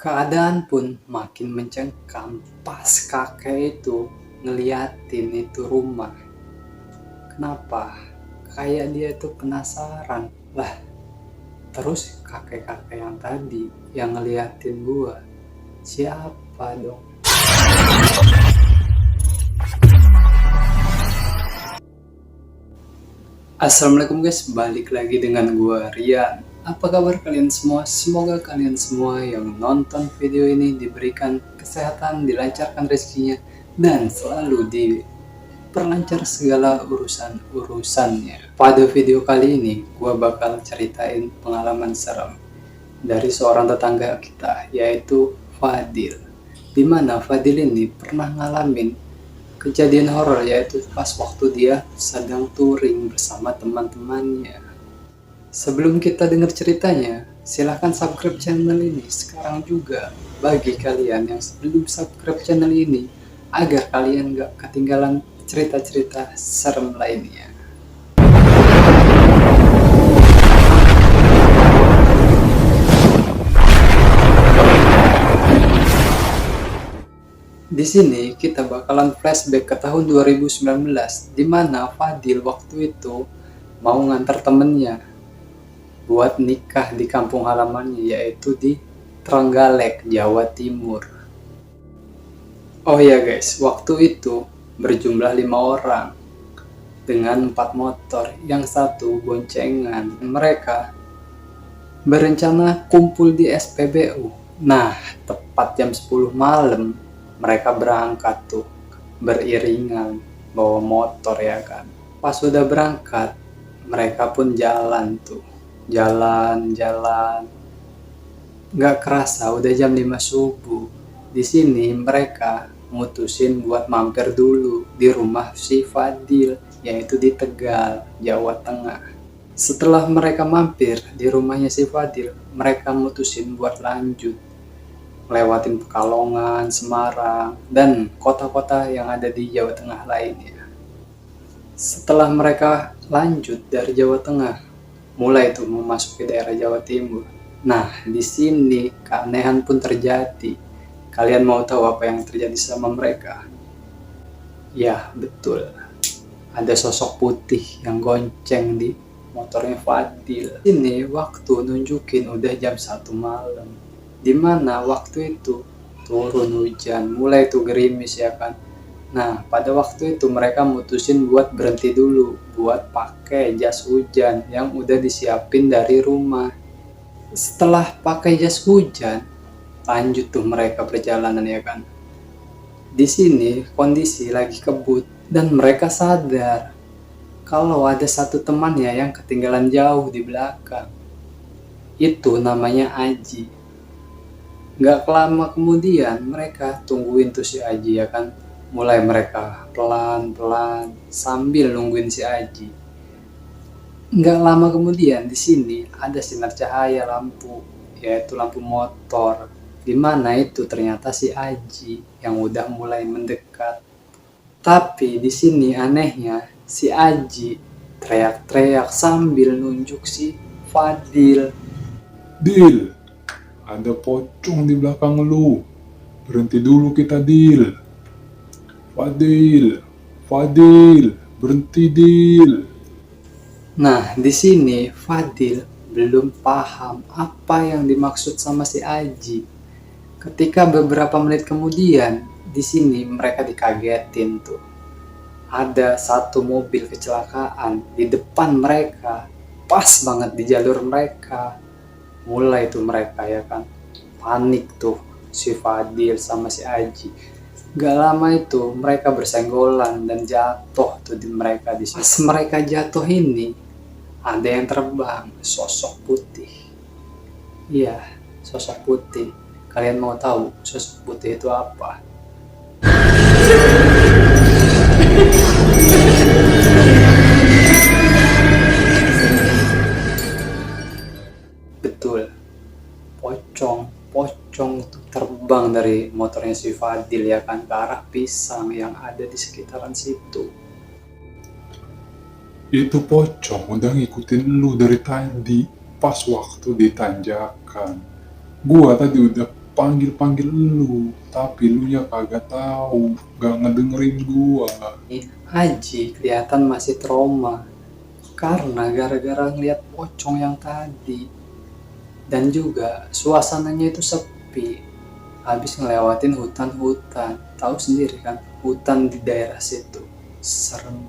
Keadaan pun makin mencekam pas kakek itu ngeliatin itu rumah. Kenapa? Kayak dia tuh penasaran. Lah, terus kakek-kakek yang tadi yang ngeliatin gua, siapa dong? Assalamualaikum guys, balik lagi dengan gua Rian. Apa kabar kalian semua? Semoga kalian semua yang nonton video ini diberikan kesehatan, dilancarkan rezekinya, dan selalu diperlancar segala urusannya. Pada video kali ini, gua bakal ceritain pengalaman serem dari seorang tetangga kita, yaitu Fadil. Dimana Fadil ini pernah ngalamin kejadian horor, yaitu pas waktu dia sedang touring bersama teman-temannya. Sebelum kita dengar ceritanya, silahkan subscribe channel ini sekarang juga bagi kalian yang belum subscribe channel ini, agar kalian gak ketinggalan cerita-cerita serem lainnya. Di sini kita bakalan flashback ke tahun 2019, di mana Fadil waktu itu mau ngantar temennya buat nikah di kampung halamannya, yaitu di Trenggalek, Jawa Timur. Oh ya guys, waktu itu berjumlah 5 orang dengan 4 motor, yang satu boncengan. Mereka berencana kumpul di SPBU. Nah, tepat jam 10 malam mereka berangkat tuh beriringan bawa motor ya kan. Pas sudah berangkat, mereka pun jalan tuh. Jalan. Nggak kerasa udah jam 5 subuh. Di sini mereka mutusin buat mampir dulu di rumah si Fadil, yaitu di Tegal, Jawa Tengah. Setelah mereka mampir di rumahnya si Fadil, mereka mutusin buat lanjut ngelewatin Pekalongan, Semarang, dan kota-kota yang ada di Jawa Tengah lainnya. Setelah mereka lanjut dari Jawa Tengah, mulai tuh memasuki daerah Jawa Timur. Nah, di sini keanehan pun terjadi. Kalian mau tahu apa yang terjadi sama mereka? Ya, betul. Ada sosok putih yang gonceng di motornya Fadil. Ini waktu nunjukin udah jam 1 malam. Dimana waktu itu turun hujan, mulai tuh gerimis ya kan. Nah, pada waktu itu mereka mutusin buat berhenti dulu, buat pakai jas hujan yang udah disiapin dari rumah. Setelah pakai jas hujan, lanjut tuh mereka perjalanan ya kan. Di sini kondisi lagi kebut dan mereka sadar kalau ada satu temannya yang ketinggalan jauh di belakang. Itu namanya Aji. Nggak lama kemudian mereka tungguin tuh si Aji ya kan. Mulai mereka pelan-pelan sambil nungguin si Aji. Nggak lama kemudian di sini ada sinar cahaya lampu, yaitu lampu motor. Dimana itu ternyata si Aji yang udah mulai mendekat. Tapi di sini anehnya si Aji teriak-teriak sambil nunjuk si Fadil. Dil, ada pocong di belakang lu. Berhenti dulu kita, Dil. Fadil, berhenti, Dil. Nah, di sini Fadil belum paham apa yang dimaksud sama si Aji. Ketika beberapa menit kemudian, di sini mereka dikagetin tuh. Ada satu mobil kecelakaan di depan mereka, pas banget di jalur mereka. Mulai tuh mereka ya kan panik tuh si Fadil sama si Aji. Gak lama itu mereka bersenggolan dan jatuh tuh di mereka. Di pas mereka jatuh ini ada yang terbang, sosok putih. Iya, sosok putih. Kalian mau tahu sosok putih itu apa? Betul, pocong tuh terbang dari motornya si Fadil ya kan ke arah pisang yang ada di sekitaran situ. Itu pocong udah ngikutin lu dari tadi pas waktu di tanjakan. Gua tadi udah panggil-panggil lu, tapi lu nya kagak tahu, gak ngedengerin gua. Aji kelihatan masih trauma karena gara-gara ngeliat pocong yang tadi. Dan juga suasananya itu sepi. Habis ngelewatin hutan-hutan. Tahu sendiri kan, hutan di daerah situ. Serem.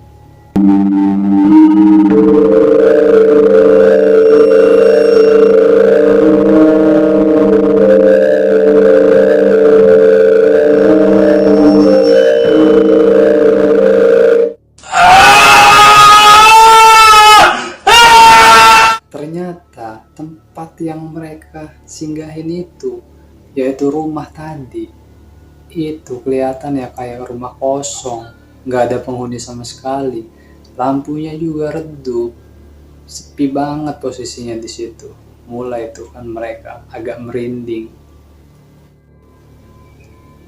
Ternyata tempat yang mereka singgahin itu, yaitu rumah tadi, itu kelihatan ya kayak rumah kosong, nggak ada penghuni sama sekali. Lampunya juga redup, sepi banget posisinya di situ. Mulai tuh kan mereka agak merinding.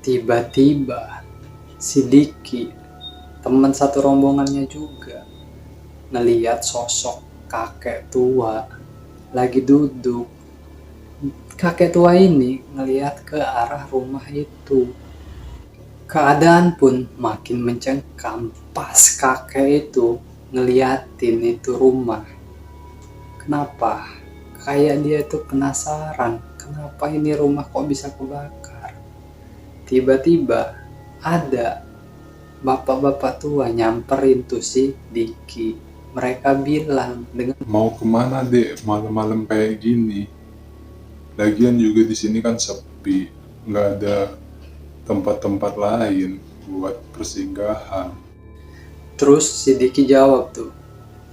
Tiba-tiba si Diki, teman satu rombongannya juga, ngeliat sosok kakek tua lagi duduk. Kakek tua ini ngeliat ke arah rumah itu. Keadaan pun makin mencengkam pas kakek itu ngeliatin itu rumah. Kenapa? Kayak dia itu penasaran, kenapa ini rumah kok bisa kebakar. Tiba-tiba ada bapak-bapak tua nyamperin tuh si Diki. Mereka bilang dengan, Mau kemana dek malam-malam kayak gini? Lagian juga di sini kan sepi, nggak ada tempat-tempat lain buat persinggahan. terus si Diki jawab tuh,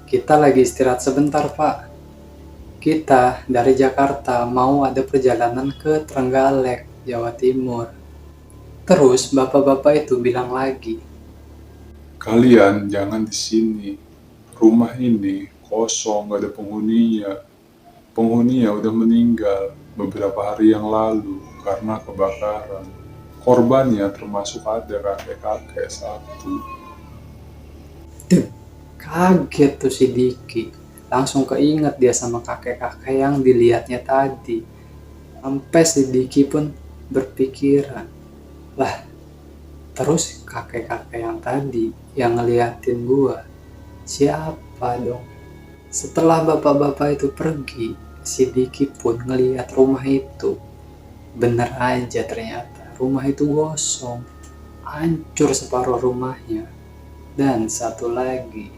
kita lagi istirahat sebentar pak. Kita dari Jakarta mau ada perjalanan ke Trenggalek, Jawa Timur. Terus bapak-bapak itu bilang lagi, Kalian jangan di sini. Rumah ini kosong, gak ada penghuninya. Penghuninya udah meninggal beberapa hari yang lalu karena kebakaran. Korbannya termasuk ada kakek-kakek satu. "Duh," kaget tuh si Diki. Langsung keinget dia sama kakek-kakek yang dilihatnya tadi. Sampai si Diki pun berpikiran, lah terus kakek-kakek yang tadi yang ngeliatin gua, siapa dong? Setelah bapak-bapak itu pergi, si Diki pun ngeliat rumah itu. Bener aja ternyata, rumah itu gosong. Hancur separuh rumahnya. Dan satu lagi,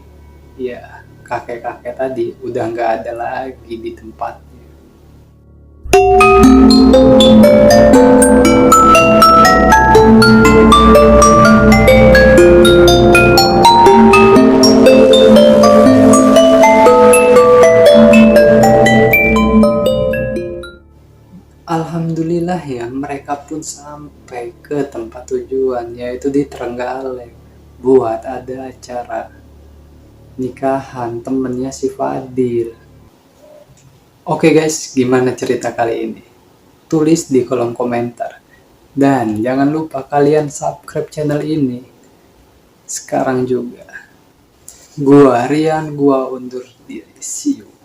ya kakek-kakek tadi udah nggak ada lagi di tempatnya. Alhamdulillah ya, mereka pun sampai ke tempat tujuan, yaitu di Trenggalek, buat ada acara nikahan temennya si Fadil. Oke guys, gimana cerita kali ini? Tulis di kolom komentar. Dan jangan lupa kalian subscribe channel ini sekarang juga. Gua Rian, gua undur diri. See you.